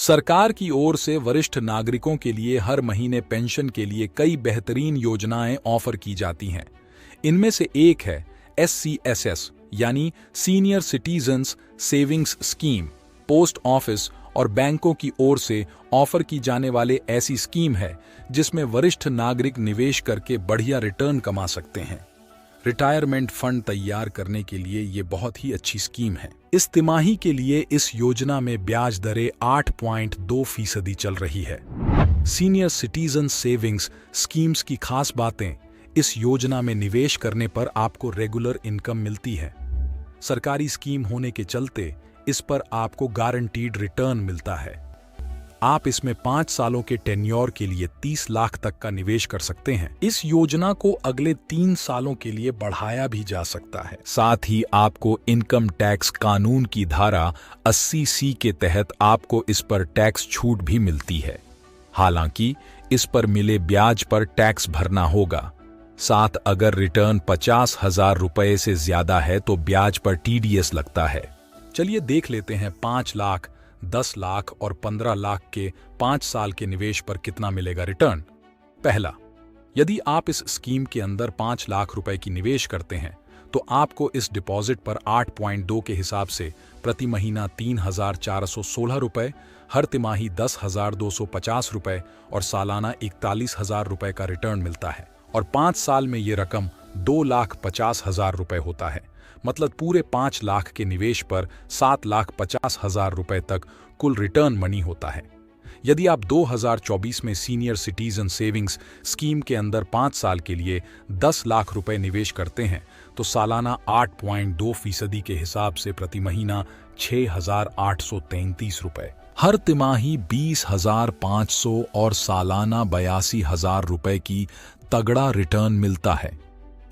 सरकार की ओर से वरिष्ठ नागरिकों के लिए हर महीने पेंशन के लिए कई बेहतरीन योजनाएं ऑफर की जाती हैं। इनमें से एक है SCSS यानी senior citizens savings scheme. Post office और बैंकों की ओर से ऑफर की जाने वाले ऐसी स्कीम है जिसमें वरिष्ठ नागरिक निवेश करके बढ़िया रिटर्न कमा सकते हैं। रिटायरमेंट फंड तैयार करने के लिए ये बहुत ही अच्छी स्कीम है। इस तिमाही के लिए इस योजना में ब्याज दरें 8.2% चल रही है। सीनियर सिटीजन सेविंग्स स्कीम्स की खास बातें, इस योजना में निवेश करने पर आपको रेगुलर इनकम मिलती है। सरकारी स्कीम होने के चलते इस पर आपको गारंटीड रिटर्न मिलता है। आप इसमें 5 सालों के टेन्योर के लिए 30 लाख तक का निवेश कर सकते हैं। इस योजना को अगले 3 सालों के लिए बढ़ाया भी जा सकता है। साथ ही आपको इनकम टैक्स कानून की धारा 80C के तहत आपको इस पर टैक्स छूट भी मिलती है। हालांकि इस पर मिले ब्याज पर टैक्स भरना होगा। साथ अगर रिटर्न 50,000 रुपए से ज्यादा है तो ब्याज पर TDS लगता है। चलिए देख लेते हैं 5 लाख, 10 लाख और 15 लाख के 5 साल के निवेश पर कितना मिलेगा रिटर्न। पहला, यदि आप इस स्कीम के अंदर 5 लाख रुपए की निवेश करते हैं तो आपको इस डिपॉजिट पर 8.2 के हिसाब से प्रति महीना 3,416 रुपए, हर तिमाही 10,250 रुपए और सालाना 41,000 रुपए का रिटर्न मिलता है। और 5 साल में ये रकम 2,50,000 रुपए होता है। मतलब पूरे 5 लाख के निवेश पर 7,50,000 रुपए तक कुल रिटर्न मनी होता है। यदि आप 2024 में सीनियर सिटीजन सेविंग्स स्कीम के अंदर 5 साल के लिए 10 लाख रुपए निवेश करते हैं तो सालाना 8.2% के हिसाब से प्रति महीना 6,833 रुपए, हर तिमाही 20,500 और सालाना 82,000 रुपए की तगड़ा रिटर्न मिलता है।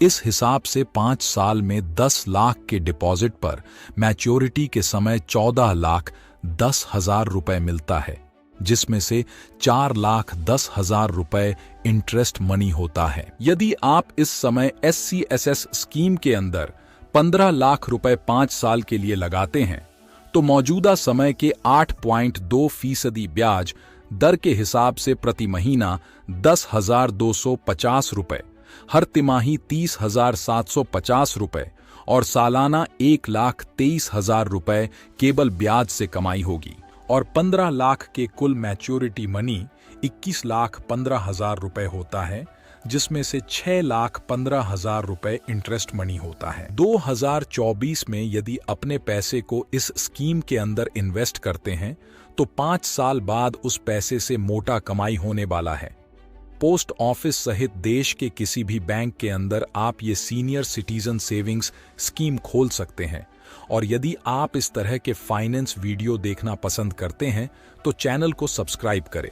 इस हिसाब से 5 साल में 10 लाख के डिपॉजिट पर मैच्योरिटी के समय 14,10,000 रुपए मिलता है, जिसमें से 4,10,000 रुपए इंटरेस्ट मनी होता है। यदि आप इस समय SCSS स्कीम के अंदर 15 लाख रुपए 5 साल के लिए लगाते हैं तो मौजूदा समय के 8.2% ब्याज दर के हिसाब से प्रति महीना 10,250 रुपए, हर तिमाही 30,750 रुपए और सालाना 1,23,000 रुपए केवल ब्याज से कमाई होगी। और 15 लाख के कुल मैच्योरिटी मनी 21,15,000 रुपए होता है, जिसमें से 6,15,000 रुपए इंटरेस्ट मनी होता है। 2024 में यदि अपने पैसे को इस स्कीम के अंदर इन्वेस्ट करते हैं तो 5 साल बाद उस पैसे से मोटा कमाई होने वाला है। पोस्ट ऑफिस सहित देश के किसी भी बैंक के अंदर आप ये सीनियर सिटीजन सेविंग्स स्कीम खोल सकते हैं। और यदि आप इस तरह के फाइनेंस वीडियो देखना पसंद करते हैं तो चैनल को सब्सक्राइब करें।